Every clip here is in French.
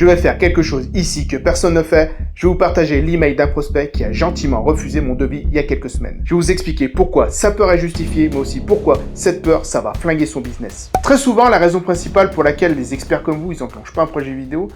Je vais faire quelque chose ici que personne ne fait. Je vais vous partager l'email d'un prospect qui a gentiment refusé mon devis il y a quelques semaines. Je vais vous expliquer pourquoi sa peur est justifiée, mais aussi pourquoi cette peur, ça va flinguer son business. Très souvent, la raison principale pour laquelle les experts comme vous, ils enclenchent pas un projet vidéo,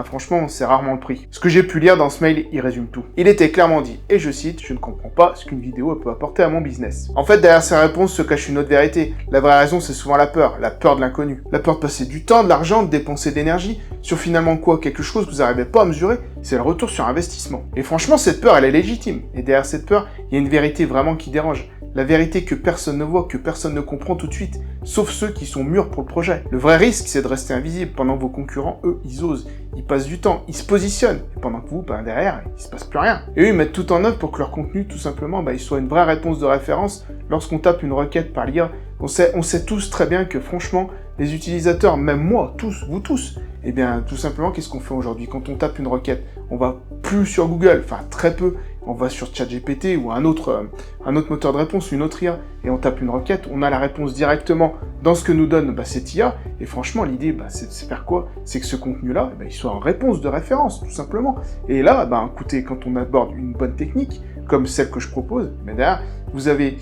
franchement, c'est rarement le prix. Ce que j'ai pu lire dans ce mail, il résume tout. Il était clairement dit, et je cite, je ne comprends pas ce qu'une vidéo peut apporter à mon business. En fait, derrière ces réponses se cache une autre vérité. La vraie raison, c'est souvent la peur de l'inconnu. La peur de passer du temps, de l'argent, de dépenser de l'énergie, sur finalement quoi? Quelque chose que vous n'arrivez pas à mesurer, c'est le retour sur investissement. Et franchement, cette peur, elle est légitime. Et derrière cette peur, il y a une vérité vraiment qui dérange. La vérité que personne ne voit, que personne ne comprend tout de suite, sauf ceux qui sont mûrs pour le projet. Le vrai risque, c'est de rester invisible pendant que vos concurrents, eux, ils osent, ils passent du temps, ils se positionnent, et pendant que vous, derrière, il se passe plus rien. Et eux, ils mettent tout en œuvre pour que leur contenu, tout simplement, il soit une vraie réponse de référence lorsqu'on tape une requête par l'IA. On sait tous très bien que, franchement, les utilisateurs, même moi, tous, vous tous, tout simplement, qu'est-ce qu'on fait aujourd'hui? Quand on tape une requête, on va plus sur Google, enfin, très peu, on va sur ChatGPT ou un autre moteur de réponse, une autre IA, et on tape une requête, on a la réponse directement dans ce que nous donne cette IA, et franchement, l'idée, c'est de faire quoi? C'est que ce contenu-là, il soit en réponse de référence, tout simplement. Et là, écoutez, quand on aborde une bonne technique, comme celle que je propose, derrière, vous avez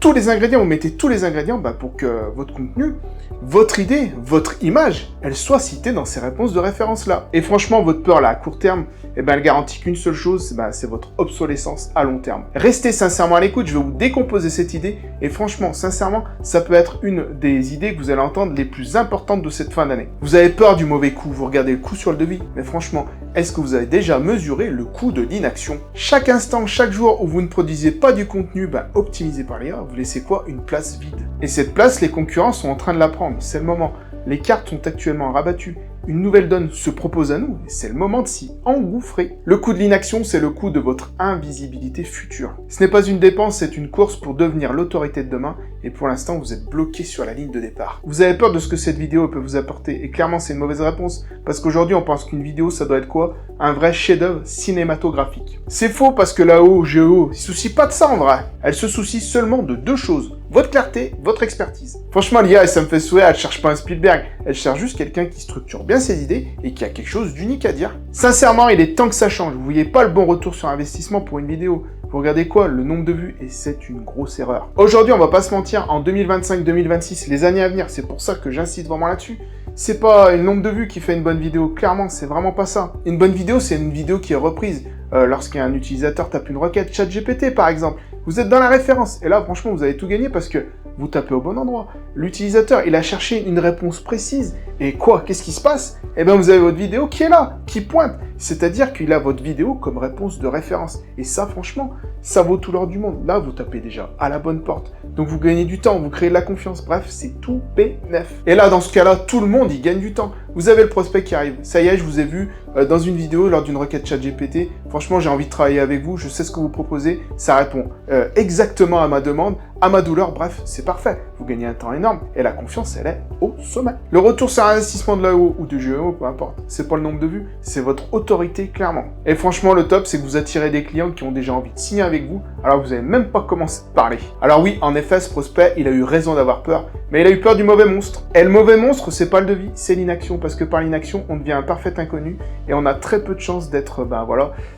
tous les ingrédients, vous mettez tous les ingrédients pour que votre contenu, votre idée, votre image, elle soit citée dans ces réponses de référence-là. Et franchement, votre peur là, à court terme, elle garantit qu'une seule chose, c'est votre obsolescence à long terme. Restez sincèrement à l'écoute, je vais vous décomposer cette idée, et franchement, sincèrement, ça peut être une des idées que vous allez entendre les plus importantes de cette fin d'année. Vous avez peur du mauvais coup, vous regardez le coût sur le devis, mais franchement, est-ce que vous avez déjà mesuré le coût de l'inaction? Chaque instant, chaque jour où vous ne produisez pas du contenu optimisé par l'IA, vous laissez quoi? Une place vide. Et cette place, les concurrents sont en train de la prendre, c'est le moment. Les cartes sont actuellement rabattues. Une nouvelle donne se propose à nous, et c'est le moment de s'y engouffrer. Le coût de l'inaction, c'est le coût de votre invisibilité future. Ce n'est pas une dépense, c'est une course pour devenir l'autorité de demain, et pour l'instant, vous êtes bloqué sur la ligne de départ. Vous avez peur de ce que cette vidéo peut vous apporter, et clairement, c'est une mauvaise réponse, parce qu'aujourd'hui, on pense qu'une vidéo, ça doit être quoi? Un vrai chef-d'œuvre cinématographique. C'est faux, parce que là-haut, Géo, il se soucie pas de ça en vrai. Elle se soucie seulement de deux choses. Votre clarté, votre expertise. Franchement, l'IA, ça me fait sourire, elle cherche pas un Spielberg, elle cherche juste quelqu'un qui structure bien ses idées et qui a quelque chose d'unique à dire. Sincèrement, il est temps que ça change. Vous voyez pas le bon retour sur investissement pour une vidéo. Vous regardez quoi? Le nombre de vues, et c'est une grosse erreur. Aujourd'hui, on va pas se mentir, en 2025-2026, les années à venir, c'est pour ça que j'insiste vraiment là-dessus. C'est pas le nombre de vues qui fait une bonne vidéo, clairement, c'est vraiment pas ça. Une bonne vidéo, c'est une vidéo qui est reprise. Lorsqu'un utilisateur tape une requête, ChatGPT par exemple, vous êtes dans la référence. Et là, franchement, vous avez tout gagné parce que vous tapez au bon endroit. L'utilisateur, il a cherché une réponse précise. Et quoi? Qu'est-ce qui se passe? Vous avez votre vidéo qui est là, qui pointe. C'est-à-dire qu'il a votre vidéo comme réponse de référence. Et ça, franchement, ça vaut tout l'or du monde. Là, vous tapez déjà à la bonne porte. Donc, vous gagnez du temps, vous créez de la confiance. Bref, c'est tout bénef. Et là, dans ce cas-là, tout le monde, il gagne du temps. Vous avez le prospect qui arrive. Ça y est, je vous ai vu dans une vidéo lors d'une requête ChatGPT. Franchement, j'ai envie de travailler avec vous. Je sais ce que vous proposez. Ça répond exactement à ma demande, à ma douleur. Bref, c'est parfait. Vous gagnez un temps énorme et la confiance, elle est au sommet. Le retour sur investissement de l'AO ou de GEO, peu importe. C'est pas le nombre de vues, c'est votre autorité, clairement. Et franchement, le top, c'est que vous attirez des clients qui ont déjà envie de signer avec vous, alors que vous n'avez même pas commencé à parler. Alors oui, en effet, ce prospect, il a eu raison d'avoir peur, mais il a eu peur du mauvais monstre. Et le mauvais monstre, c'est pas le devis, c'est l'inaction, parce que par l'inaction, on devient un parfait inconnu, et on a très peu de chances d'être,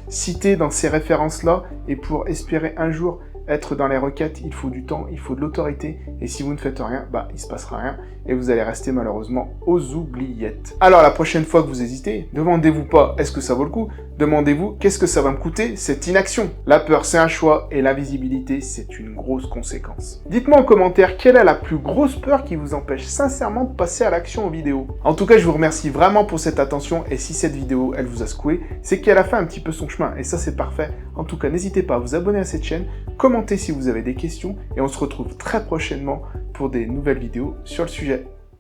cité dans ces références-là, et pour espérer un jour être dans les requêtes, il faut du temps, il faut de l'autorité, et si vous ne faites rien, il se passera rien, et vous allez rester malheureusement aux oubliettes. Alors la prochaine fois que vous hésitez, demandez-vous pas est-ce que ça vaut le coup, demandez-vous qu'est-ce que ça va me coûter cette inaction. La peur c'est un choix, et l'invisibilité c'est une grosse conséquence. Dites-moi en commentaire quelle est la plus grosse peur qui vous empêche sincèrement de passer à l'action en vidéo. En tout cas, je vous remercie vraiment pour cette attention, et si cette vidéo elle vous a secoué, c'est qu'elle a fait un petit peu son chemin, et ça c'est parfait. En tout cas, n'hésitez pas à vous abonner à cette chaîne, commentez si vous avez des questions, et on se retrouve très prochainement pour des nouvelles vidéos sur le sujet.